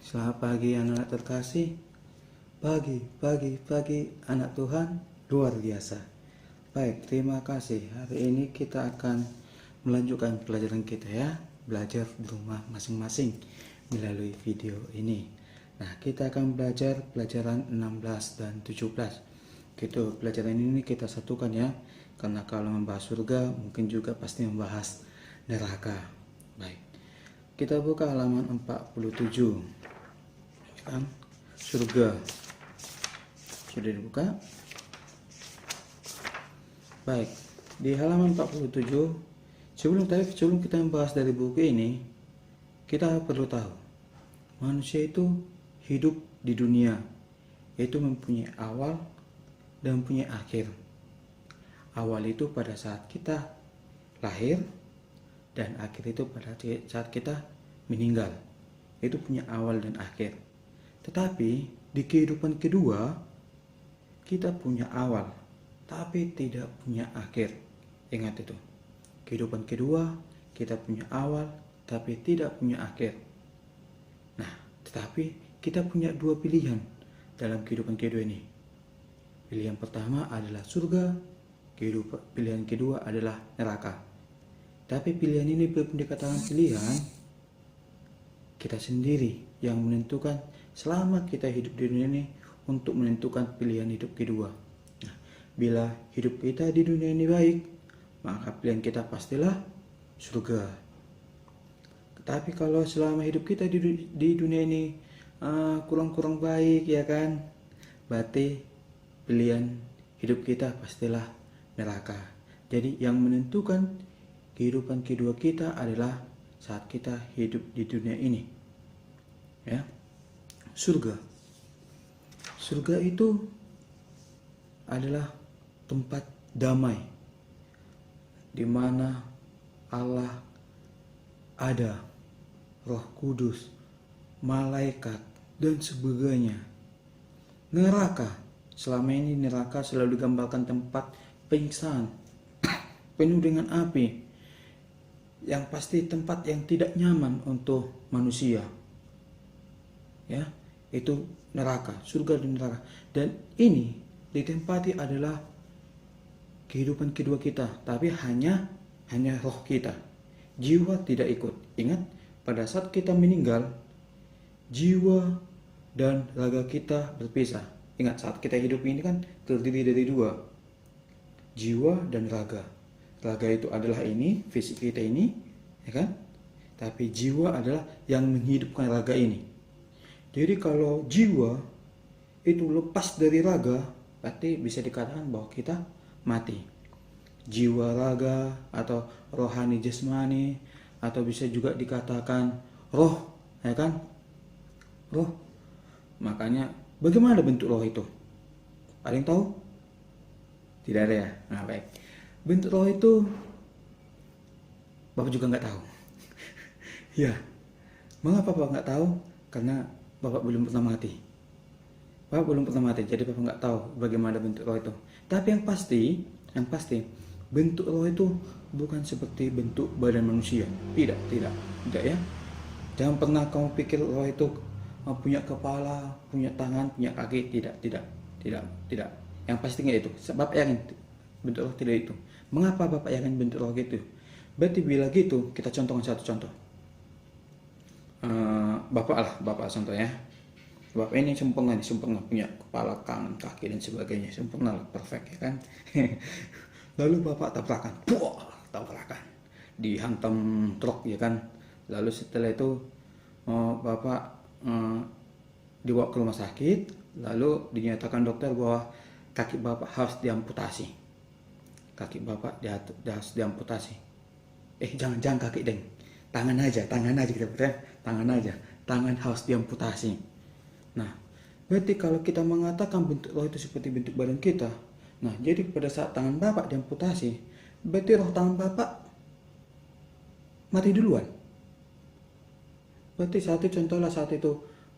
Selamat pagi anak terkasih. Pagi anak Tuhan luar biasa. Baik, terima kasih. Hari ini kita akan melanjutkan pelajaran kita ya. Belajar di rumah masing-masing melalui video ini. Nah, kita akan belajar pelajaran 16 dan 17. Gitu, pelajaran ini kita satukan ya. Karena kalau membahas surga mungkin juga pasti membahas neraka. Baik. Kita buka halaman 47. Kan? Surga. Sudah dibuka? Baik. Di halaman 47, sebelum kita membahas dari buku ini, kita perlu tahu manusia itu hidup di dunia itu mempunyai awal dan mempunyai akhir. Awal itu pada saat kita lahir, dan akhir itu pada saat kita meninggal. Itu punya awal dan akhir. Tetapi di kehidupan kedua, kita punya awal tapi tidak punya akhir. Ingat itu. Kehidupan kedua, kita punya awal tapi tidak punya akhir. Nah, tetapi kita punya dua pilihan dalam kehidupan kedua ini. Pilihan pertama adalah surga, pilihan kedua adalah neraka. Tapi pilihan ini belum dikatakan pilihan, kita sendiri yang menentukan selama kita hidup di dunia ini untuk menentukan pilihan hidup kedua. Nah, bila hidup kita di dunia ini baik, maka pilihan kita pastilah surga. Tapi kalau selama hidup kita di dunia ini kurang-kurang baik ya kan, berarti pilihan hidup kita pastilah neraka. Jadi yang menentukan kehidupan kedua kita adalah saat kita hidup di dunia ini. Ya. Surga. Surga itu adalah tempat damai di mana Allah ada, Roh Kudus, malaikat dan sebagainya. Neraka, selama ini neraka selalu digambarkan tempat penyiksaan, penuh dengan api, yang pasti tempat yang tidak nyaman untuk manusia. Ya, itu neraka, surga dan neraka. Dan ini ditempati adalah kehidupan kedua kita, tapi hanya roh kita. Jiwa tidak ikut. Ingat, pada saat kita meninggal, jiwa dan raga kita berpisah. Ingat, saat kita hidup ini kan terdiri dari dua, jiwa dan raga. Raga itu adalah ini, fisik kita ini, ya kan? Tapi jiwa adalah yang menghidupkan raga ini. Jadi kalau jiwa itu lepas dari raga, berarti bisa dikatakan bahwa kita mati. Jiwa raga atau rohani jasmani, atau bisa juga dikatakan roh, ya kan? Roh. Makanya bagaimana bentuk roh itu? Ada yang tahu? Tidak ada ya? Nah, baik. Bentuk roh itu Bapak juga nggak tahu. Ya. Mengapa Bapak nggak tahu? Karena Bapak belum pernah mati. Bapak belum pernah mati, jadi Bapak nggak tahu bagaimana bentuk roh itu. Tapi yang pasti, bentuk roh itu bukan seperti bentuk badan manusia. Tidak ya. Jangan pernah kamu pikir roh itu punya kepala, punya tangan, punya kaki. Tidak. Yang pastinya itu. Bapak yakin bentuk roh tidak itu. Mengapa Bapak yakin bentuk roh gitu? Berarti bila gitu, kita contohkan satu contoh. Bapak contoh ya. Bapak ini sempurna punya kepala, tangan, kaki dan sebagainya, sempurna, perfect ya kan. Lalu Bapak tabrakan, dihantam truk ya kan. Lalu setelah itu Bapak dibawa ke rumah sakit, lalu dinyatakan dokter bahwa kaki Bapak harus diamputasi. Kaki Bapak harus diamputasi. Jangan kaki deng. Tangan aja kita berarti tangan harus diamputasi. Nah, berarti kalau kita mengatakan bentuk roh itu seperti bentuk badan kita, nah jadi pada saat tangan Bapak diamputasi, berarti roh tangan Bapak mati duluan. Berarti saat itu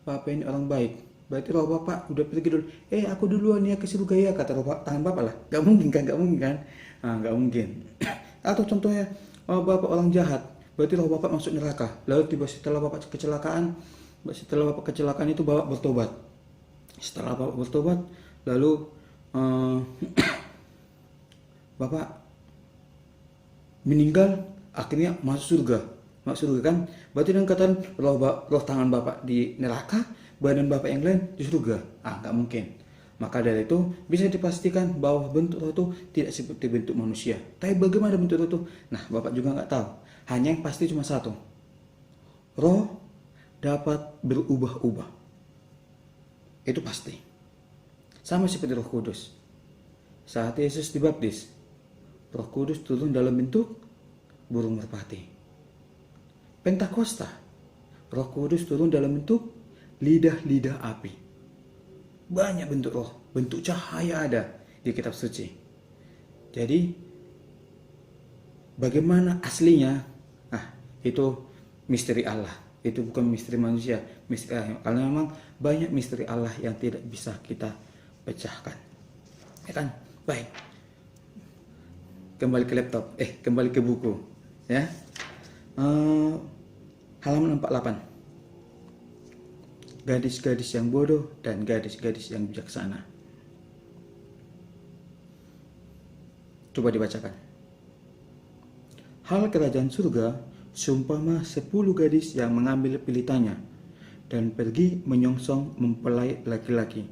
Bapak ini orang baik, berarti roh Bapak udah pergi dulu. Aku duluan ya ke surga ya, kata roh tangan Bapak lah. Gak mungkin kan? Nah, gak mungkin. Atau contohnya Bapak orang jahat, berarti roh Bapak masuk neraka. Lalu tiba setelah Bapak kecelakaan, Setelah Bapak kecelakaan itu Bapak bertobat. Setelah Bapak bertobat, lalu Bapak meninggal, akhirnya masuk surga. Masuk surga kan? Berarti dengan kata roh tangan Bapak di neraka, badan Bapak yang lain di surga. Nggak mungkin. Maka dari itu bisa dipastikan bahwa bentuk roh itu tidak seperti bentuk manusia. Tapi bagaimana bentuk roh itu? Nah, Bapak juga nggak tahu. Hanya yang pasti cuma satu. Roh dapat berubah-ubah. Itu pasti. Sama seperti Roh Kudus. Saat Yesus dibaptis, Roh Kudus turun dalam bentuk burung merpati. Pentakosta, Roh Kudus turun dalam bentuk lidah-lidah api. Banyak bentuk roh, bentuk cahaya ada di kitab suci. Jadi bagaimana aslinya? Itu misteri Allah. Itu bukan misteri manusia, misteri Allah. Karena memang banyak misteri Allah yang tidak bisa kita pecahkan. Ya kan? Baik. Kembali ke laptop, kembali ke buku, ya. Halaman 48. Gadis-gadis yang bodoh dan gadis-gadis yang bijaksana. Coba dibacakan. Hal kerajaan surga seumpama 10 gadis yang mengambil pilitannya dan pergi menyongsong mempelai laki-laki.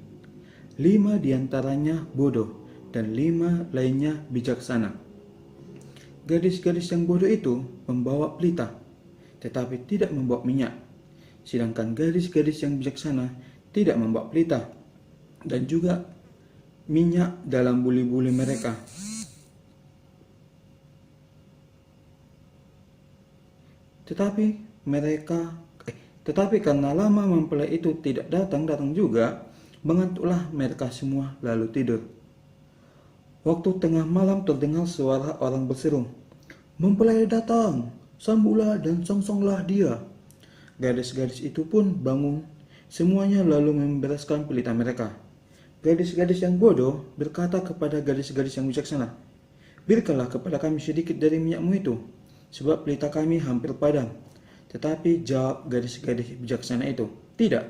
5 diantaranya bodoh dan 5 lainnya bijaksana. Gadis-gadis yang bodoh itu membawa pelita, tetapi tidak membawa minyak. Sedangkan gadis-gadis yang bijaksana tidak membawa pelita dan juga minyak dalam buli-buli mereka. Tetapi karena lama mempelai itu tidak datang juga, mengantuklah mereka semua lalu tidur. Waktu tengah malam terdengar suara orang berseru, "Mempelai datang, sambutlah dan songsonglah dia." Gadis-gadis itu pun bangun, semuanya lalu membereskan pelita mereka. Gadis-gadis yang bodoh berkata kepada gadis-gadis yang bijaksana, "Berikanlah kepada kami sedikit dari minyakmu itu, sebab pelita kami hampir padam." Tetapi jawab gadis-gadis bijaksana itu, "Tidak,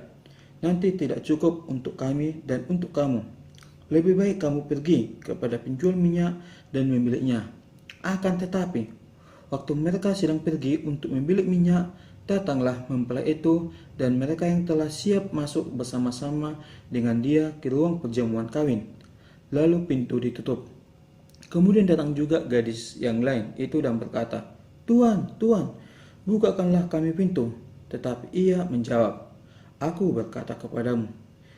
nanti tidak cukup untuk kami dan untuk kamu. Lebih baik kamu pergi kepada penjual minyak dan membiliknya." Akan tetapi, waktu mereka sedang pergi untuk membilik minyak, datanglah mempelai itu dan mereka yang telah siap masuk bersama-sama dengan dia ke ruang perjamuan kawin. Lalu pintu ditutup. Kemudian datang juga gadis yang lain itu dan berkata, "Tuan, Tuan, bukakanlah kami pintu." Tetapi ia menjawab, "Aku berkata kepadamu,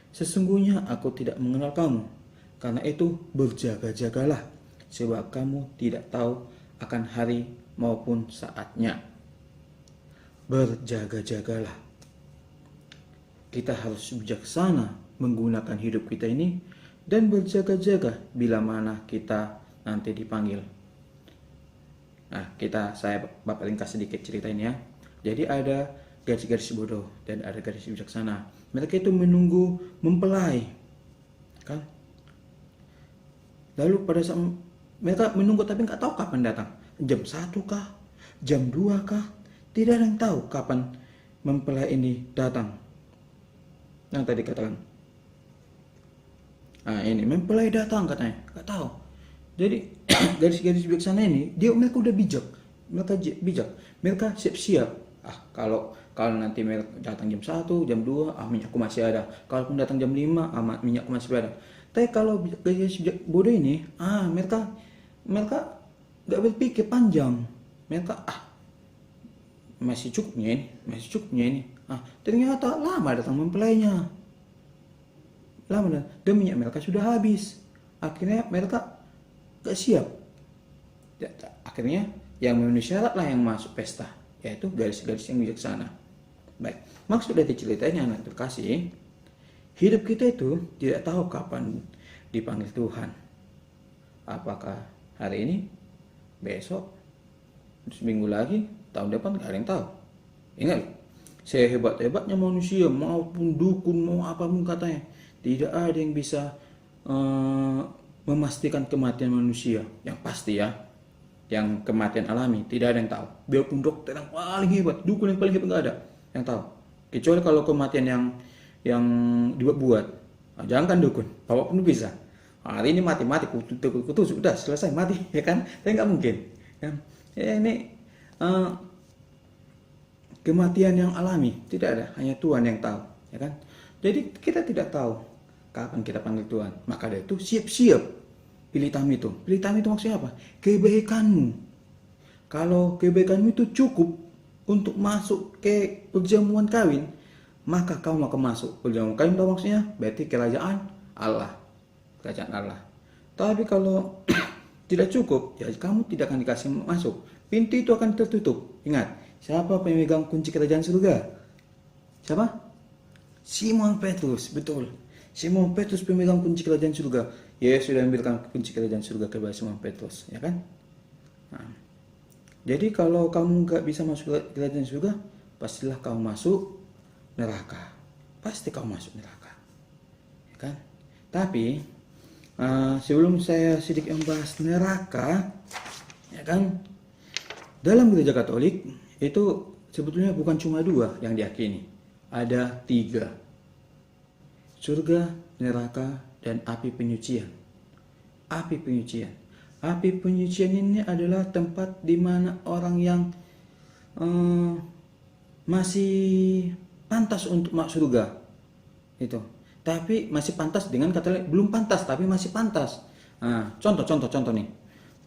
sesungguhnya aku tidak mengenal kamu. Karena itu berjaga-jagalah, sebab kamu tidak tahu akan hari maupun saatnya." Berjaga-jagalah. Kita harus bijaksana menggunakan hidup kita ini dan berjaga-jaga bila mana kita nanti dipanggil. Nah, saya Bapak ringkas sedikit cerita ini ya. Jadi ada gadis-gadis bodoh dan ada gadis bijaksana. Mereka itu menunggu mempelai, kan? Lalu pada saat mereka menunggu tapi nggak tahu kapan datang. Jam 1 kah? Jam 2 kah? Tidak ada yang tahu kapan mempelai ini datang. Yang tadi katakan. Ini mempelai datang katanya. Nggak tahu. Jadi gadis-gadis bijaksana ini, mereka udah bijak. Mereka bijak. Mereka siap-siap. Kalau nanti mereka datang jam 1, jam 2, minyakku masih ada. Kalaupun datang jam 5, minyakku masih ada. Tapi kalau gadis bodoh ini, mereka nggak berpikir panjang. Mereka masih cukupnya ini. Ternyata lama datang mempelainya. Dan minyak mereka sudah habis. Akhirnya mereka gak siap. Akhirnya yang memenuhi syarat lah yang masuk pesta, yaitu gadis-gadis yang bijaksana. Baik, maksud dari ceritanya anak terkasih, hidup kita itu tidak tahu kapan dipanggil Tuhan. Apakah hari ini, besok, seminggu lagi, tahun depan, gak ada yang tahu. Ingat, sehebat-hebatnya manusia maupun dukun mau apapun katanya, tidak ada yang bisa memastikan kematian manusia. Yang pasti ya, yang kematian alami tidak ada yang tahu. Biarpun dokter yang paling hebat, dukun yang paling hebat, gak ada yang tahu. Kecuali kalau kematian yang dibuat-buat. Nah, jangan kan dukun, bapak pun bisa. Hari ini mati kutu sudah selesai mati, ya kan? Tapi nggak mungkin. Kan? Ya, ini kematian yang alami, tidak ada, hanya Tuhan yang tahu, ya kan? Jadi kita tidak tahu kapan kita panggil Tuhan. Maka dari itu siap-siap pilih tamu itu. Pilih tamu itu maksudnya apa? Kebaikanmu. Kalau kebaikanmu itu cukup untuk masuk ke perjamuan kawin, maka kamu akan masuk perjamuan kawin. Tahu maksudnya? Berarti kerajaan Allah. Kerajaan Allah. Tapi kalau tidak cukup, ya kamu tidak akan dikasih masuk. Pintu itu akan tertutup. Ingat, siapa pemegang kunci kerajaan surga? Siapa? Simon Petrus, betul. Simon Petrus pemegang kunci kerajaan surga. Yesus sudah memberikan kunci kerajaan surga kepada Simon Petrus, ya kan? Nah, jadi kalau kamu nggak bisa masuk ke kerajaan surga, pastilah kamu masuk neraka. Pasti kamu masuk neraka, ya kan? Tapi sebelum saya sedikit membahas neraka, ya kan? Dalam gereja Katolik itu sebetulnya bukan cuma 2 yang diyakini, ada 3. Surga, neraka, dan api penyucian. Api penyucian. Api penyucian ini adalah tempat di mana orang yang masih pantas untuk masuk surga. Itu. Tapi masih pantas dengan kata lain, belum pantas tapi masih pantas. Nah, contoh nih.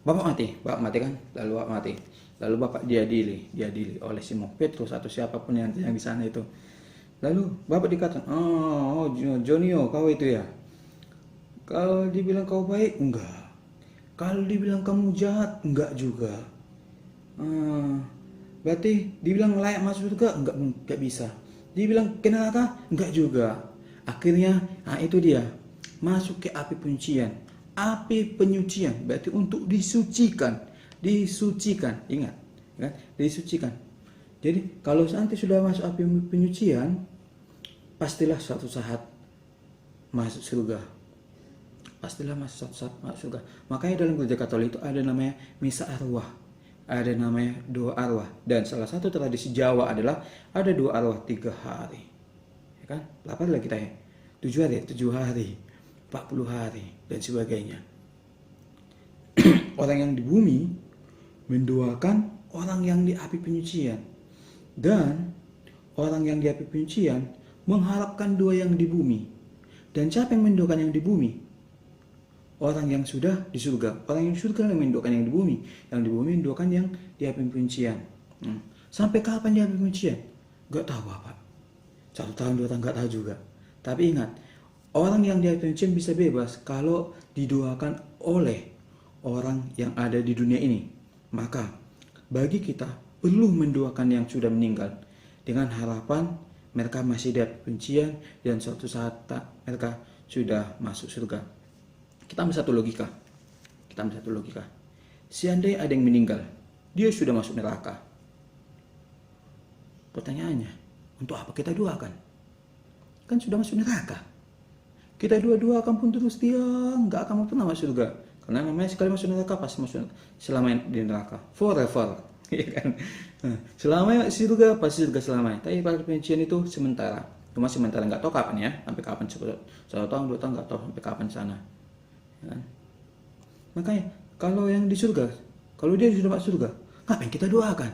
Bapak mati kan? Lalu Bapak mati. Lalu Bapak diadili oleh Simon Petrus atau siapapun yang di sana itu. Lalu Bapak dikatakan, oh Jonio, kau itu ya. Kalau dibilang kau baik, enggak. Kalau dibilang kamu jahat, enggak juga. Berarti dibilang layak masuk surga, enggak bisa. Dibilang ke neraka, enggak juga. Akhirnya, itu dia. Masuk ke api penyucian. Api penyucian berarti untuk disucikan. Ingat, kan? Disucikan. Jadi kalau nanti sudah masuk api penyucian, pastilah suatu saat masuk surga. Makanya dalam gereja Katolik itu ada namanya misa arwah, ada namanya doa arwah, dan salah satu tradisi Jawa adalah ada doa arwah 3 hari, ya kan? 8 lagi kita ya, 7 hari, 40 hari dan sebagainya. Orang yang di bumi mendoakan orang yang di api penyucian, dan orang yang di api penyucian mengharapkan doa yang di bumi. Dan siapa yang mendoakan yang di bumi? Orang yang sudah di surga. Orang yang di surga yang mendoakan yang di bumi. Yang di bumi mendoakan yang di api penyucian. Sampai kapan di api penyucian? Gak tahu apa. 1 tahun 2 tahun gak tahu juga. Tapi ingat, orang yang di api penyucian bisa bebas kalau didoakan oleh orang yang ada di dunia ini. Maka bagi kita perlu mendoakan yang sudah meninggal dengan harapan mereka masih di api penyucian dan suatu saat mereka sudah masuk surga. Kita ambil satu logika. Seandainya ada yang meninggal, dia sudah masuk neraka. Pertanyaannya, untuk apa kita doakan? Kan sudah masuk neraka. Kita doakan pun terus dia nggak akan pernah masuk surga. Karena namanya sekali masuk neraka pasti masuk selama di neraka. Forever. Ya kan? Selama surga pasti surga selamanya. Tapi pada penyucian itu sementara. Cuma sementara, nggak tahu kapan ya. Sampai kapan, 1 tahun 2 tahun nggak tahu sampai kapan sana. Ya kan? Makanya kalau yang di surga, kalau dia sudah masuk surga, ngapain kita doakan?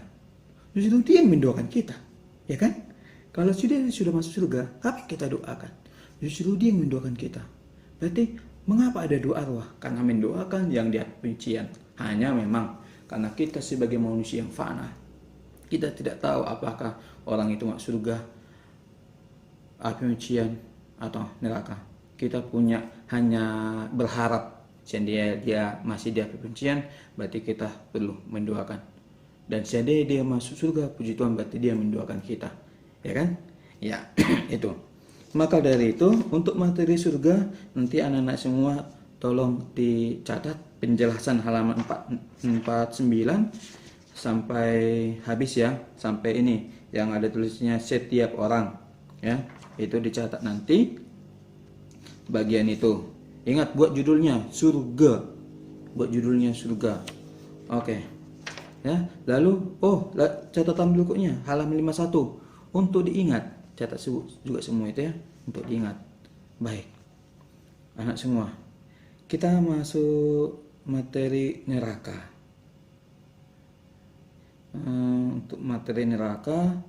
Justru dia yang mendoakan kita, ya kan? Kalau dia sudah masuk surga, ngapain kita doakan? Justru dia yang mendoakan kita. Berarti mengapa ada doa arwah? Karena mendoakan yang di api penyucian. Hanya memang karena kita sebagai manusia yang fana, kita tidak tahu apakah orang itu masuk surga, api penyucian atau neraka. Kita hanya berharap seandainya dia masih di api penyucian, berarti kita perlu mendoakan. Dan seandainya dia masuk surga, puji Tuhan, berarti dia mendoakan kita, ya kan? Ya, itu. Maka dari itu, untuk materi surga, nanti anak-anak semua tolong dicatat penjelasan halaman 49 sampai habis ya, sampai ini yang ada tulisnya setiap orang, ya. Itu dicatat nanti bagian itu. Ingat, buat judulnya surga. Oke. Ya, lalu catatan berikutnya halaman 51 untuk diingat. catat juga semua itu ya, untuk diingat. Baik, anak semua, kita masuk materi neraka. Untuk materi neraka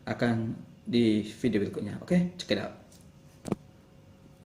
akan di video berikutnya. Oke, check it out.